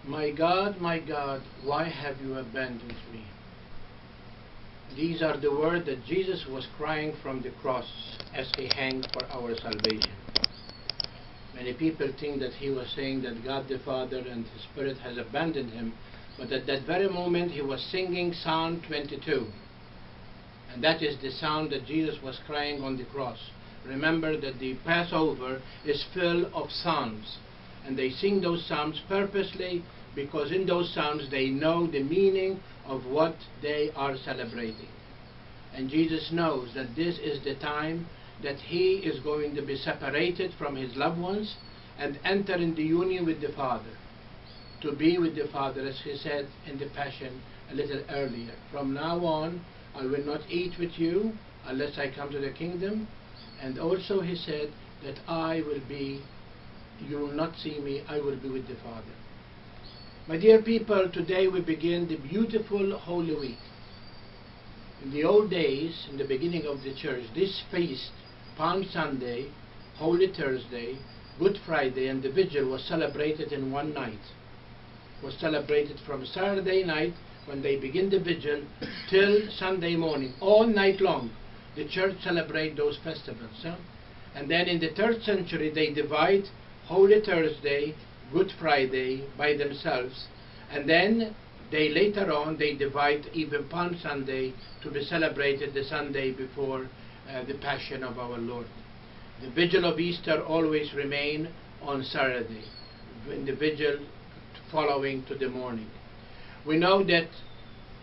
my God, why have you abandoned me? These are the words that Jesus was crying from the cross as he hung for our salvation. Many people think that he was saying that God the Father and the Spirit has abandoned him, but at that very moment he was singing Psalm 22. And that is the sound that Jesus was crying on the cross. Remember that the Passover is full of psalms, and they sing those psalms purposely because in those psalms they know the meaning of what they are celebrating. And Jesus knows that this is the time that he is going to be separated from his loved ones and enter in the union with the Father, to be with the Father, as he said in the Passion a little earlier. From now on, I will not eat with you unless I come to the kingdom. And also he said that I will be, you will not see me, I will be with the Father. My dear people, today we begin the beautiful Holy Week. In the old days, in the beginning of the church, this feast, Palm Sunday, Holy Thursday, Good Friday, and the Vigil was celebrated in one night. Was celebrated from Saturday night, when they begin the Vigil, till Sunday morning, all night long. The church celebrate those festivals. And then in the 3rd century, they divide Holy Thursday, Good Friday by themselves, and then they later on they divide even Palm Sunday to be celebrated the Sunday before the Passion of our Lord. The Vigil of Easter always remain on Saturday, in the Vigil following to the morning. We know that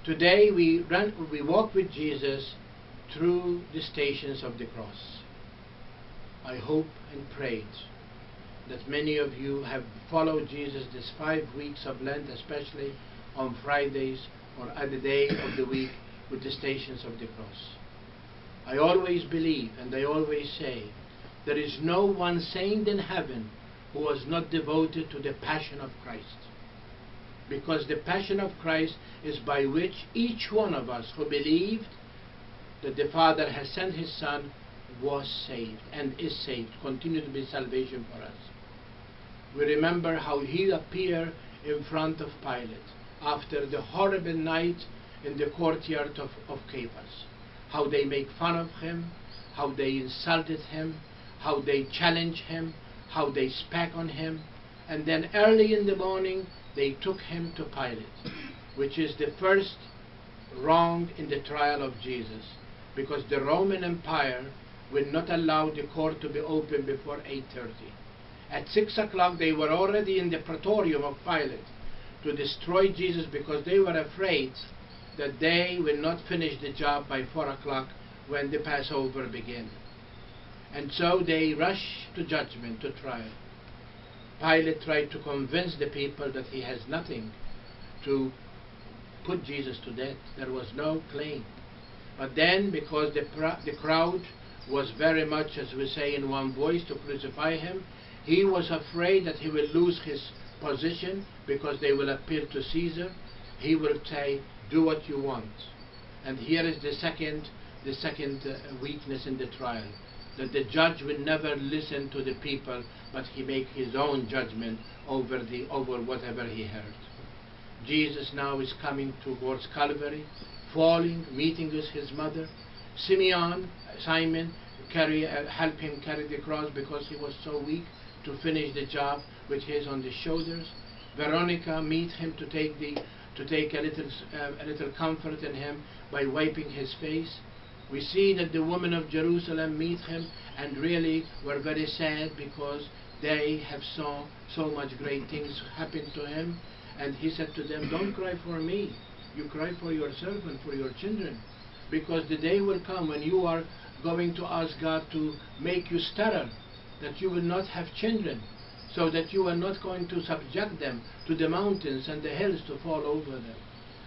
today we walk with Jesus through the stations of the cross. I hope and pray that many of you have followed Jesus this 5 weeks of Lent, especially on Fridays or other day of the week with the stations of the cross. I always believe and I always say there is no one saint in heaven who was not devoted to the Passion of Christ. Because the Passion of Christ is by which each one of us who believed that the Father has sent his Son was saved and is saved, continue to be salvation for us. We remember how he appeared in front of Pilate after the horrible night in the courtyard of Caiaphas. How they make fun of him, how they insulted him, how they challenged him, how they spat on him. And then early in the morning they took him to Pilate, which is the first wrong in the trial of Jesus, because the Roman Empire will not allow the court to be open before 8:30. At 6 o'clock they were already in the praetorium of Pilate to destroy Jesus, because they were afraid that they will not finish the job by 4 o'clock when the Passover began. And so they rushed to judgment, to trial. Pilate tried to convince the people that he has nothing to put Jesus to death. There was no claim. But then, because the crowd was very much, as we say, in one voice to crucify him, he was afraid that he will lose his position because they will appeal to Caesar. He will say, do what you want. And here is the second weakness in the trial, that the judge will never listen to the people, but he make his own judgment over whatever he heard. Jesus now is coming towards Calvary, falling, meeting with his mother. Simon help him carry the cross because he was so weak to finish the job with his on the shoulders. Veronica meet him to take a little comfort in him by wiping his face. We see that the women of Jerusalem meet him and really were very sad because they have saw so much great things happen to him. And he said to them, don't cry for me, you cry for yourself and for your children, because the day will come when you are going to ask God to make you sterile, that you will not have children, so that you are not going to subject them to the mountains and the hills to fall over them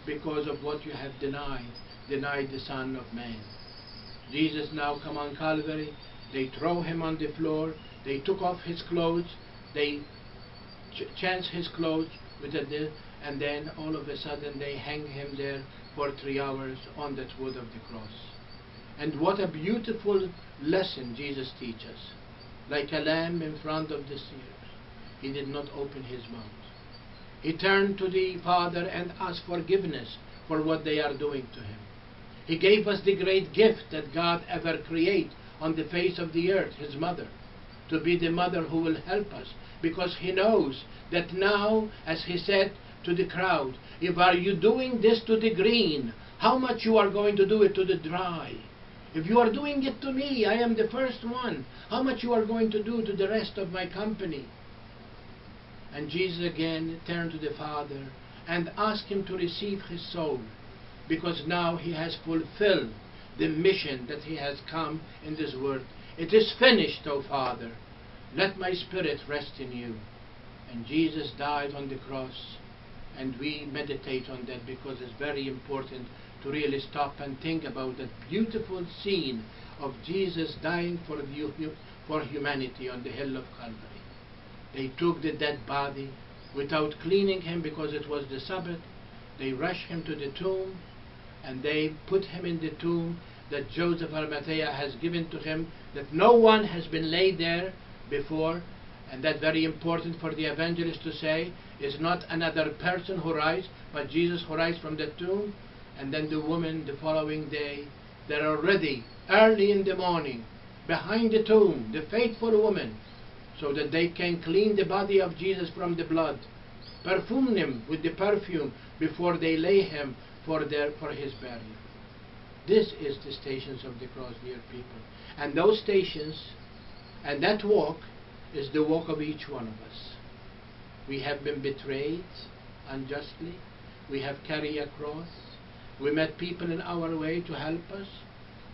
because of what you have denied the Son of Man. Jesus now come on Calvary. They throw him on the floor. They took off his clothes. They changed his clothes with a and then all of a sudden they hang him there for 3 hours on that wood of the cross. And what a beautiful lesson Jesus teaches. Like a lamb in front of the shears, he did not open his mouth. He turned to the Father and asked forgiveness for what they are doing to him. He gave us the great gift that God ever created on the face of the earth, his mother, to be the mother who will help us, because he knows that now, as he said to the crowd, if are you doing this to the green, how much you are going to do it to the dry? If you are doing it to me, I am the first one, how much you are going to do to the rest of my company? And Jesus again turned to the Father and asked him to receive his soul, because now he has fulfilled the mission that he has come in this world. It is finished, O Father. Let my spirit rest in you. And Jesus died on the cross, and we meditate on that because it's very important to really stop and think about that beautiful scene of Jesus dying for humanity on the hill of Calvary. They took the dead body without cleaning him because it was the Sabbath. They rushed him to the tomb, and they put him in the tomb that Joseph Arimathea has given to him, that no one has been laid there before. And that's very important for the evangelist to say, is not another person who rise, but Jesus who rise from the tomb. And then the woman the following day, they're already early in the morning behind the tomb, the faithful woman, so that they can clean the body of Jesus from the blood, perfume him with the perfume before they lay him for his burial. This is the stations of the cross, dear people. And those stations and that walk is the walk of each one of us. We have been betrayed unjustly. We have carried a cross. We met people in our way to help us.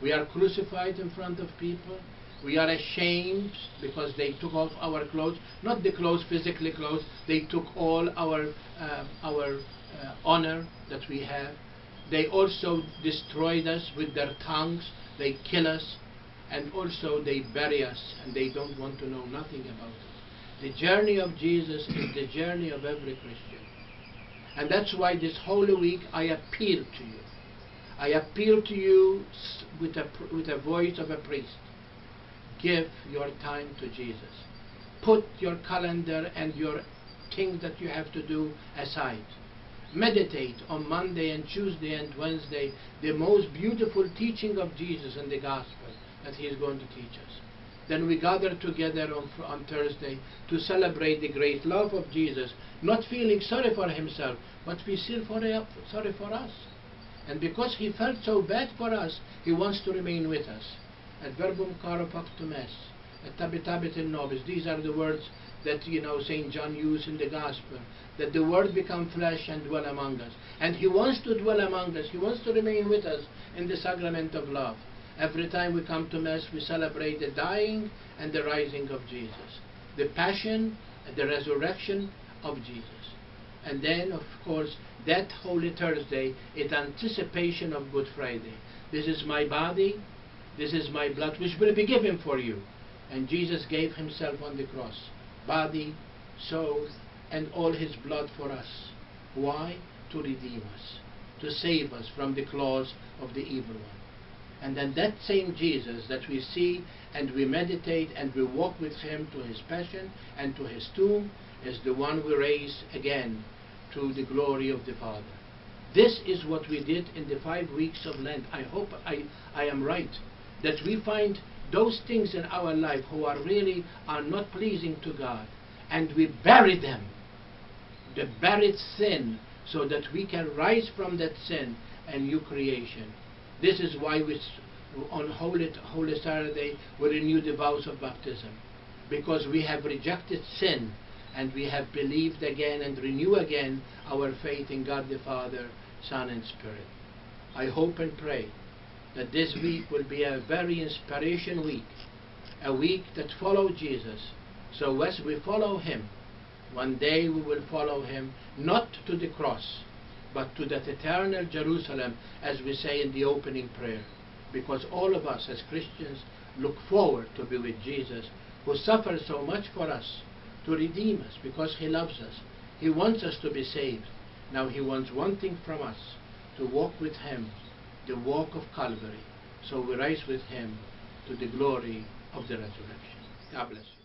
We are crucified in front of people. We are ashamed because they took off our clothes, not the clothes, physically clothes. They took all our honor that we have. They also destroyed us with their tongues. They kill us, and also they bury us, and they don't want to know nothing about us. The journey of Jesus is the journey of every Christian. And that's why this Holy Week I appeal to you. I appeal to you with a voice of a priest. Give your time to Jesus. Put your calendar and your things that you have to do aside. Meditate on Monday and Tuesday and Wednesday the most beautiful teaching of Jesus in the Gospel that he is going to teach us. Then we gather together on Thursday to celebrate the great love of Jesus, not feeling sorry for himself, but we feel sorry for us. And because he felt so bad for us, he wants to remain with us. Et verbum caro pactum est, et habitabit in nobis. These are the words that St. John used in the Gospel, that the Word become flesh and dwell among us. And he wants to dwell among us. He wants to remain with us in the sacrament of love. Every time we come to Mass, we celebrate the dying and the rising of Jesus, the passion and the resurrection of Jesus. And then, of course, that Holy Thursday is anticipation of Good Friday. This is my body, this is my blood, which will be given for you. And Jesus gave himself on the cross, body, soul, and all his blood for us. Why? To redeem us, to save us from the claws of the evil one. And then that same Jesus that we see and we meditate and we walk with him to his passion and to his tomb is the one we raise again to the glory of the Father. This is what we did in the 5 weeks of Lent. I hope I am right, that we find those things in our life who are really not pleasing to God, and we bury them, the buried sin, so that we can rise from that sin and new creation. This is why we, on Holy Saturday, we renew the vows of baptism, because we have rejected sin and we have believed again and renew again our faith in God the Father, Son and Spirit. I hope and pray that this week will be a very inspiration week, a week that follows Jesus. So as we follow him, one day we will follow him not to the cross, but to that eternal Jerusalem, as we say in the opening prayer. Because all of us as Christians look forward to be with Jesus, who suffered so much for us, to redeem us, because he loves us. He wants us to be saved. Now he wants one thing from us, to walk with him, the walk of Calvary. So we rise with him to the glory of the resurrection. God bless you.